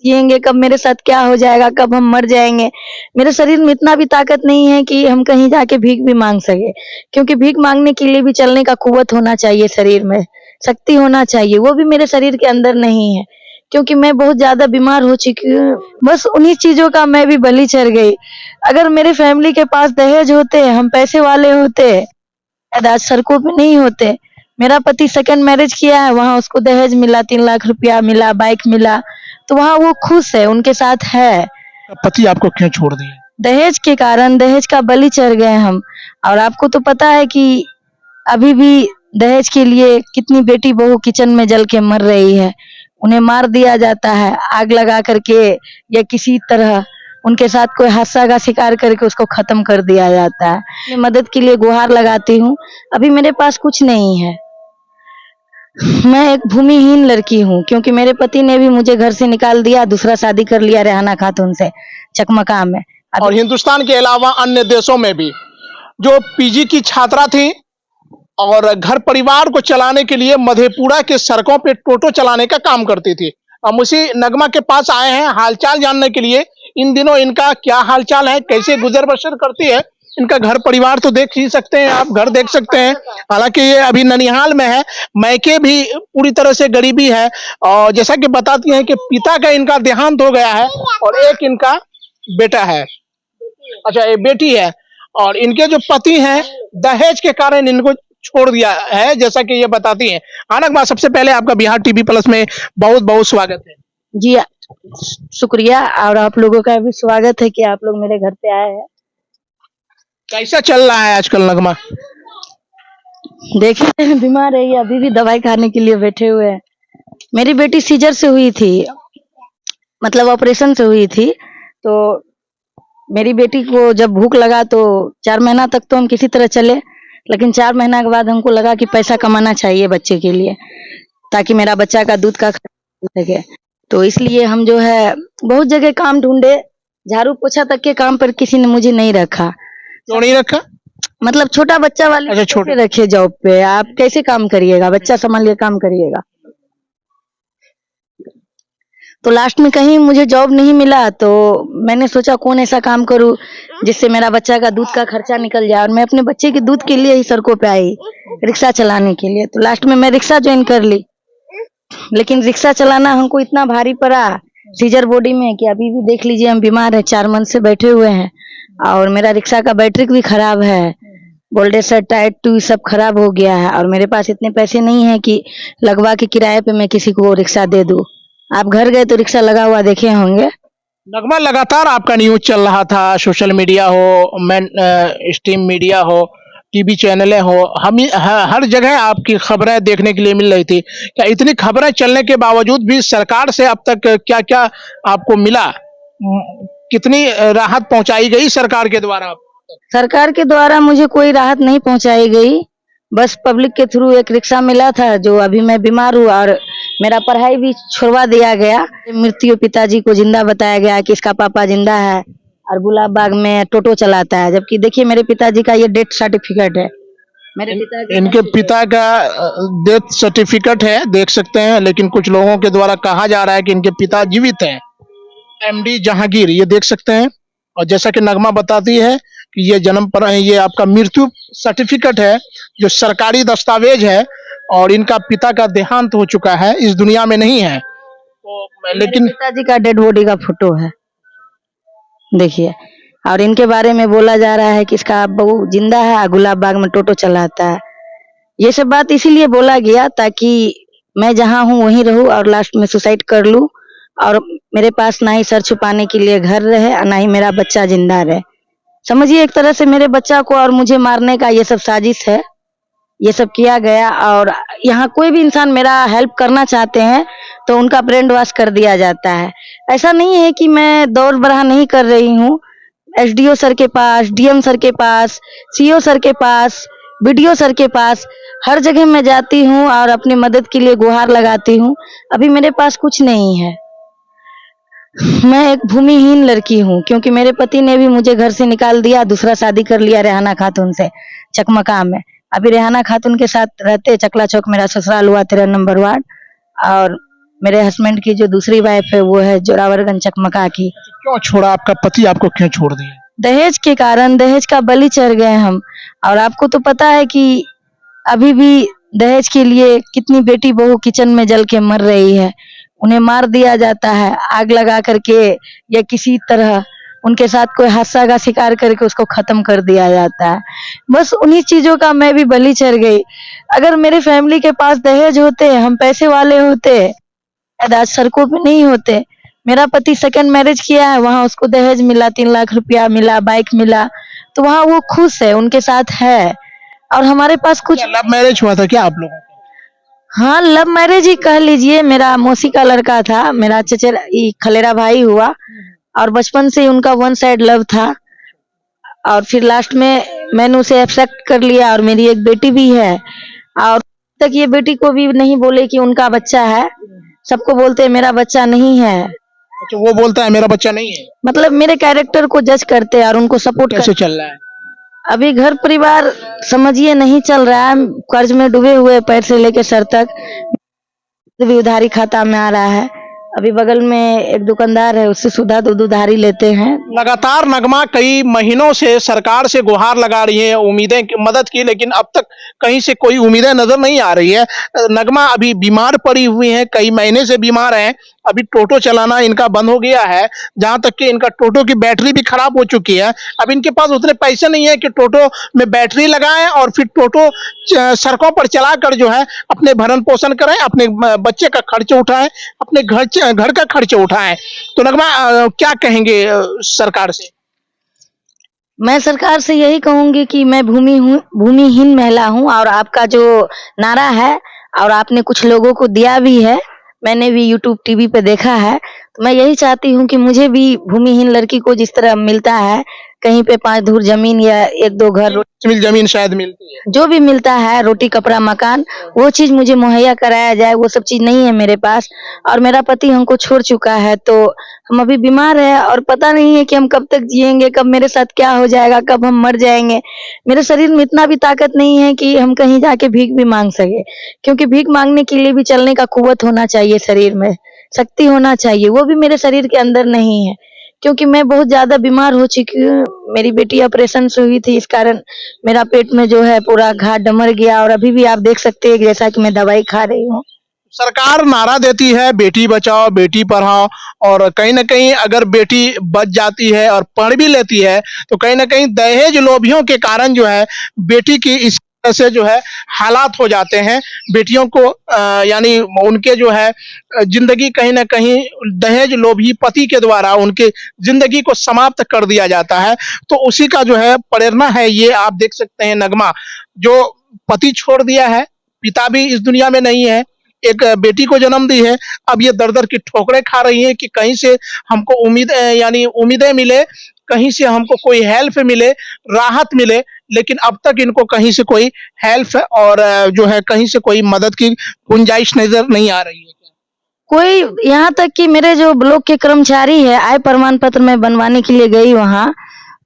जिएंगे, कब मेरे साथ क्या हो जाएगा, कब हम मर जाएंगे। मेरे शरीर में इतना भी ताकत नहीं है कि हम कहीं जाके भीख भी मांग सके, क्योंकि भीख मांगने के लिए भी चलने का कुव्वत होना चाहिए, शरीर में शक्ति होना चाहिए, वो भी मेरे शरीर के अंदर नहीं है, क्योंकि मैं बहुत ज्यादा बीमार हो चुकी हूँ। बस उन्हीं चीजों का मैं भी बलि चढ़ गई। अगर मेरे फैमिली के पास दहेज होते, हम पैसे वाले होते, आज सड़कों पे नहीं होते। मेरा पति सेकंड मैरिज किया है, वहां उसको दहेज मिला, 3 लाख रुपया मिला, बाइक मिला, तो वहां वो खुश है, उनके साथ है। पति आपको क्यों छोड़ दिए? दहेज के कारण, दहेज का बलि चढ़ गए हम। और आपको तो पता है कि अभी भी दहेज के लिए कितनी बेटी बहू किचन में जल के मर रही है। उन्हें मार दिया जाता है आग लगा करके, या किसी तरह उनके साथ कोई हादसा का शिकार करके उसको खत्म कर दिया जाता है। मैं मदद के लिए गुहार लगाती हूँ। अभी मेरे पास कुछ नहीं है, मैं एक भूमिहीन लड़की हूँ, क्योंकि मेरे पति ने भी मुझे घर से निकाल दिया, दूसरा शादी कर लिया रेहाना खातून से चकमका में। और हिंदुस्तान के अलावा अन्य देशों में भी जो पीजी की छात्रा थी और घर परिवार को चलाने के लिए मधेपुरा के सड़कों पे टोटो चलाने का काम करती थी। हम उसी नगमा के पास आए हैं हालचाल जानने के लिए। इन दिनों इनका क्या हालचाल है, कैसे गुजर बसर करती है, इनका घर परिवार तो देख ही सकते हैं, आप घर देख सकते हैं। हालांकि ये अभी ननिहाल में है, मैके भी पूरी तरह से गरीबी है। और जैसा कि बताती हैं कि पिता का इनका देहांत हो गया है और एक इनका बेटा है, अच्छा ये बेटी है। और इनके जो पति हैं दहेज के कारण इनको छोड़ दिया है, जैसा कि ये बताती हैं। आनक माँ, सबसे पहले आपका बिहार टीवी प्लस में बहुत बहुत स्वागत है। जी शुक्रिया, और आप लोगों का भी स्वागत है कि आप लोग मेरे घर पे आए हैं। कैसा चल रहा है आजकल नगमा? देखिए बीमार है ये, अभी भी दवाई खाने के लिए बैठे हुए हैं। मेरी बेटी सीजर से हुई थी, मतलब ऑपरेशन से हुई थी। तो मेरी बेटी को जब भूख लगा तो 4 महीना तक तो हम किसी तरह चले, लेकिन 4 महीना के बाद हमको लगा कि पैसा कमाना चाहिए बच्चे के लिए, ताकि मेरा बच्चा का दूध का खर्चा हो सके। तो इसलिए हम जो है बहुत जगह काम ढूंढे, झाड़ू पोछा तक के काम पर किसी ने मुझे नहीं रखा। क्यों नहीं रखा? मतलब छोटा बच्चा वाले अच्छा, कैसे रखे जॉब पे, आप कैसे काम करिएगा, बच्चा संभाल के काम करिएगा। तो लास्ट में कहीं मुझे जॉब नहीं मिला, तो मैंने सोचा कौन ऐसा काम करूं जिससे मेरा बच्चा का दूध का खर्चा निकल जाए। और मैं अपने बच्चे के दूध के लिए ही सड़कों पे आई, रिक्शा चलाने के लिए। तो लास्ट में मैं रिक्शा ज्वाइन कर ली, लेकिन रिक्शा चलाना हमको इतना भारी पड़ा सीजर बॉडी में कि अभी भी देख लीजिए हम बीमार है, 4 मंथ से बैठे हुए हैं। और मेरा रिक्शा का बैटरी भी खराब है, बोल्डेसर टायर ट्यूब सब खराब हो गया है। और मेरे पास इतने पैसे नहीं है कि लगवा के किराए पे मैं किसी को रिक्शा दे दूं। आप घर गए तो रिक्शा लगा हुआ देखे होंगे। नगमा, लगातार आपका न्यूज चल रहा था, सोशल मीडिया हो, स्ट्रीम मीडिया हो, टीवी चैनलें हो, हम हर जगह आपकी खबरें देखने के लिए मिल रही थी। क्या इतनी खबरें चलने के बावजूद भी सरकार से अब तक क्या क्या आपको मिला? कितनी राहत पहुंचाई गई सरकार के द्वारा? सरकार के द्वारा मुझे कोई राहत नहीं पहुंचाई गई, बस पब्लिक के थ्रू एक रिक्शा मिला था। जो अभी मैं बीमार हूँ और मेरा पढ़ाई भी छुड़वा दिया गया। मृत्यु पिताजी को जिंदा बताया गया कि इसका पापा जिंदा है और गुलाब बाग में टोटो चलाता है, जबकि देखिए मेरे पिताजी का ये डेथ सर्टिफिकेट है। मेरे पिताजी इनके पिता का डेथ सर्टिफिकेट है, देख सकते हैं। लेकिन कुछ लोगों के द्वारा कहा जा रहा है कि इनके पिता जीवित हैं, एमडी जहांगीर, ये देख सकते हैं। और जैसा कि नगमा बताती है कि ये जन्म पर ये आपका मृत्यु सर्टिफिकेट है, जो सरकारी दस्तावेज है, और इनका पिता का देहांत हो चुका है, इस दुनिया में नहीं है। तो लेकिन पिताजी का डेड बॉडी का फोटो है, देखिए। और इनके बारे में बोला जा रहा है कि इसका बहू जिंदा है, गुलाब बाग में टोटो चलाता है। ये सब बात इसीलिए बोला गया ताकि मैं जहाँ हूँ वहीं रहूं और लास्ट में सुसाइड कर लूं, और मेरे पास ना ही सर छुपाने के लिए घर रहे और ना ही मेरा बच्चा जिंदा रहे। समझिए एक तरह से मेरे बच्चा को और मुझे मारने का ये सब साजिश है, ये सब किया गया। और यहाँ कोई भी इंसान मेरा हेल्प करना चाहते हैं तो उनका ब्रेन वॉश कर दिया जाता है। ऐसा नहीं है कि मैं दौड़ बढ़ा नहीं कर रही हूँ, एसडीओ सर के पास, डीएम सर के पास, सीओ सर के पास, बीडीओ सर के पास, हर जगह मैं जाती हूँ और अपनी मदद के लिए गुहार लगाती हूँ। अभी मेरे पास कुछ नहीं है, मैं एक भूमिहीन लड़की हूँ, क्योंकि मेरे पति ने भी मुझे घर से निकाल दिया, दूसरा शादी कर लिया रेहाना खातून से चकमका में। अभी रेहाना खातून के साथ रहते, चकला चौक मेरा ससुराल हुआ, 13 नंबर वार्ड। और मेरे हस्बैंड की जो दूसरी वाइफ है वो है जोरावरगंज चकमका की। क्यों छोड़ा आपका पति, आपको क्यों छोड़ दिया? दहेज के कारण, दहेज का बलि चढ़ गए हम। और आपको तो पता है कि अभी भी दहेज के लिए कितनी बेटी बहू किचन में जल के मर रही है। उन्हें मार दिया जाता है आग लगा करके, या किसी तरह उनके साथ कोई हादसा का शिकार करके उसको खत्म कर दिया जाता है। बस उन्हीं चीजों का मैं भी बलि चढ़ गई। अगर मेरे फैमिली के पास दहेज होते, हम पैसे वाले होते, शायद आज सड़कों पे नहीं होते। मेरा पति सेकंड मैरिज किया है, वहां उसको दहेज मिला, 3 लाख रुपया मिला, बाइक मिला, तो वहां वो खुश है, उनके साथ है। और हमारे पास कुछ, लव मैरिज हुआ था क्या आप लोगों का? हाँ लव मैरिज ही कह लीजिए। मेरा मौसी का लड़का था, मेरा चचेरा खलेरा भाई हुआ, और बचपन से ही उनका वन साइड लव था। और फिर लास्ट में मैंने उसे एक्सेप्ट कर लिया, और मेरी एक बेटी भी है। और तक ये बेटी को भी नहीं बोले कि उनका बच्चा है, सबको बोलते हैं मेरा बच्चा नहीं है। अच्छा, वो बोलता है मेरा बच्चा नहीं है। मतलब मेरे कैरेक्टर को जज करते हैं और उनको सपोर्ट कैसे चल रहा है? अभी घर परिवार समझिए नहीं चल रहा है, कर्ज में डूबे हुए पैर से लेकर सर तक, भी उधारी खाता में आ रहा है। अभी बगल में एक दुकानदार है, उससे सुधा दूध उधारी लेते हैं। लगातार नगमा कई महीनों से सरकार से गुहार लगा रही है, उम्मीदें मदद की, लेकिन अब तक कहीं से कोई उम्मीदें नजर नहीं आ रही है। नगमा अभी बीमार पड़ी हुई है, कई महीने से बीमार हैं। अभी टोटो चलाना इनका बंद हो गया है, जहां तक कि इनका टोटो की बैटरी भी खराब हो चुकी है। अब इनके पास उतने पैसे नहीं है कि टोटो में बैटरी लगाएं और फिर टोटो सड़कों पर चलाकर जो है अपने भरण पोषण करें, अपने बच्चे का खर्च उठाएं, अपने घर का खर्च उठाएं। तो नगमा क्या कहेंगे सरकार से? मैं सरकार से यही कहूंगी कि मैं भूमिहीन महिला हूं, और आपका जो नारा है और आपने कुछ लोगों को दिया भी है, मैंने भी यूट्यूब टीवी पे देखा है, तो मैं यही चाहती हूं कि मुझे भी भूमिहीन लड़की को जिस तरह मिलता है कहीं पे 5 धूर जमीन या 1-2 घर, जमीन शायद मिलती है, जो भी मिलता है, रोटी कपड़ा मकान, वो चीज मुझे मुहैया कराया जाए। वो सब चीज नहीं है मेरे पास, और मेरा पति हमको छोड़ चुका है, तो हम अभी बीमार है और पता नहीं है कि हम कब तक जिएंगे, कब मेरे साथ क्या हो जाएगा, कब हम मर जाएंगे। मेरे शरीर में इतना भी ताकत नहीं है कि हम कहीं जाके भीख भी मांग सके, क्योंकि भीख मांगने के लिए भी चलने का कुव्वत होना चाहिए, शरीर में शक्ति होना चाहिए, वो भी मेरे शरीर के अंदर नहीं है। क्योंकि मैं बहुत ज्यादा बीमार हो चुकी हूँ, मेरी बेटी ऑपरेशन से हुई थी, इस कारण मेरा पेट में जो है पूरा घाट डमर गया, और अभी भी आप देख सकते हैं जैसा कि मैं दवाई खा रही हूँ। सरकार नारा देती है बेटी बचाओ बेटी पढ़ाओ, और कहीं ना कहीं अगर बेटी बच जाती है और पढ़ भी लेती है तो कहीं ना कहीं दहेज लोभियों के कारण जो है बेटी की इस तरह से जो है हालात हो जाते हैं। बेटियों को यानी उनके जो है जिंदगी कहीं ना कहीं दहेज लोभी पति के द्वारा उनके जिंदगी को समाप्त कर दिया जाता है। तो उसी का जो है प्रेरणा है ये, आप देख सकते हैं नगमा जो पति छोड़ दिया है, पिता भी इस दुनिया में नहीं है, एक बेटी को जन्म दी है, अब ये दर दर की ठोकरें खा रही हैं कि कहीं से हमको यानी उम्मीदें मिले, कहीं से हमको कोई हेल्प मिले, राहत मिले, लेकिन अब तक इनको कहीं से कोई हेल्प और जो है कहीं से कोई मदद की गुंजाइश नजर नहीं आ रही है। कोई, यहाँ तक कि मेरे जो ब्लॉक के कर्मचारी है, आय प्रमाण पत्र मैं बनवाने के लिए गई वहाँ,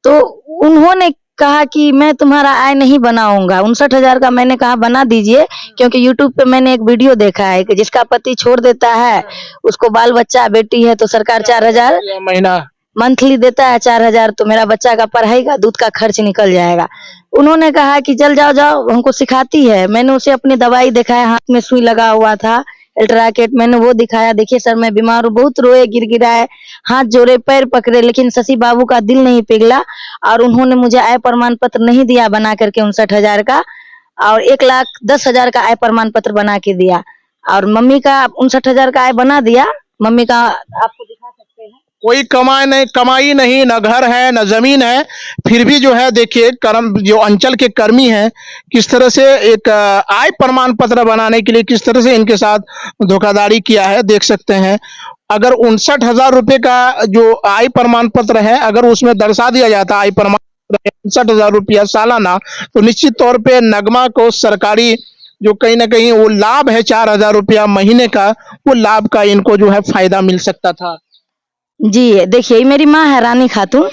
तो उन्होंने कहा कि मैं तुम्हारा आय नहीं बनाऊंगा। 59,000 का मैंने कहा बना दीजिए, क्योंकि यूट्यूब पे मैंने एक वीडियो देखा है कि जिसका पति छोड़ देता है, उसको बाल बच्चा बेटी है, तो सरकार 4,000 महीना मंथली देता है, 4,000, तो मेरा बच्चा का पढ़ाई का दूध का खर्च निकल जाएगा। उन्होंने कहा कि चल जाओ जाओ, हमको सिखाती है। मैंने उसे अपनी दवाई दिखाया, हाथ में सुई लगा हुआ था, अल्ट्रा किट, मैंने वो दिखाया, देखिए सर मैं बीमार हूँ, बहुत रोए, गिड़गिड़ाए, हाथ जोड़े, पैर पकड़े, लेकिन शशि बाबू का दिल नहीं पिघला, और उन्होंने मुझे आय प्रमाण पत्र नहीं दिया बना करके 59,000 का, और 1,10,000 का आय प्रमाण पत्र बना के दिया। और मम्मी का 59,000 का आय बना दिया, मम्मी का आपको दिखा सकते हैं। कोई कमाई नहीं, न घर है न जमीन है, फिर भी जो है देखिए जो अंचल के कर्मी हैं किस तरह से एक आय प्रमाण पत्र बनाने के लिए किस तरह से इनके साथ धोखाधड़ी किया है, देख सकते हैं। अगर 59,000 रुपए का जो आय प्रमाण पत्र है, अगर उसमें दर्शा दिया जाता आय प्रमाण पत्र 59,000 रुपया सालाना, तो निश्चित तौर पे नगमा को सरकारी जो कहीं ना कहीं वो लाभ है 4,000 रुपया महीने का, वो लाभ का इनको जो है फायदा मिल सकता था। जी देखिए, मेरी माँ है रानी खातून,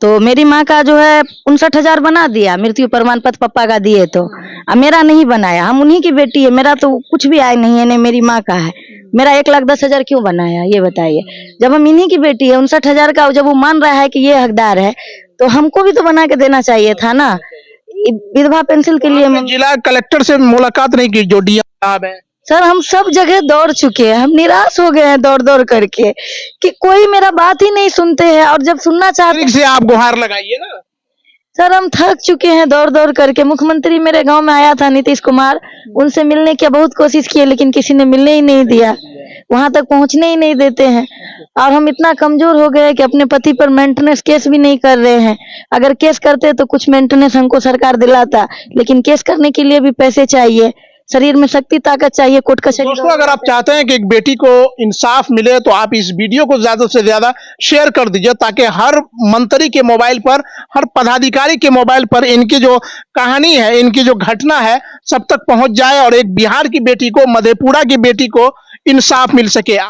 तो मेरी माँ का जो है 59,000 बना दिया, मृत्यु प्रमाण पत्र पापा का दिए तो, अब मेरा नहीं बनाया। हम उन्हीं की बेटी है, मेरा तो कुछ भी आय नहीं है, नहीं मेरी माँ का है। मेरा 1,10,000 क्यों बनाया ये बताइए? जब हम इन्हीं की बेटी है, 59,000 का जब वो मान रहा है कि ये हकदार है, तो हमको भी तो बना के देना चाहिए था ना। विधवा पेंशन के लिए जिला कलेक्टर से मुलाकात नहीं की जो डीएम साहब है? सर हम सब जगह दौड़ चुके हैं, हम निराश हो गए हैं दौड़ दौड़ करके कि कोई मेरा बात ही नहीं सुनते हैं, और जब सुनना चाहते से आप गुहार लगाइए ना। सर हम थक चुके हैं दौड़ दौड़ करके। मुख्यमंत्री मेरे गांव में आया था नीतीश कुमार, उनसे मिलने की बहुत कोशिश की, लेकिन किसी ने मिलने ही नहीं दिया, वहां तक पहुंचने ही नहीं देते हैं। और हम इतना कमजोर हो गए कि अपने पति पर मेंटेनेंस केस भी नहीं कर रहे हैं। अगर केस करते तो कुछ मेंटेनेंस हमको सरकार दिलाता, लेकिन केस करने के लिए भी पैसे चाहिए, शरीर में शक्ति ताकत चाहिए, कोर्ट कचहरी। दोस्तों अगर आप चाहते हैं कि एक बेटी को इंसाफ मिले तो आप इस वीडियो को ज्यादा से ज्यादा शेयर कर दीजिए, ताकि हर मंत्री के मोबाइल पर, हर पदाधिकारी के मोबाइल पर इनकी जो कहानी है, इनकी जो घटना है सब तक पहुंच जाए और एक बिहार की बेटी को, मधेपुरा की बेटी को इंसाफ मिल सके।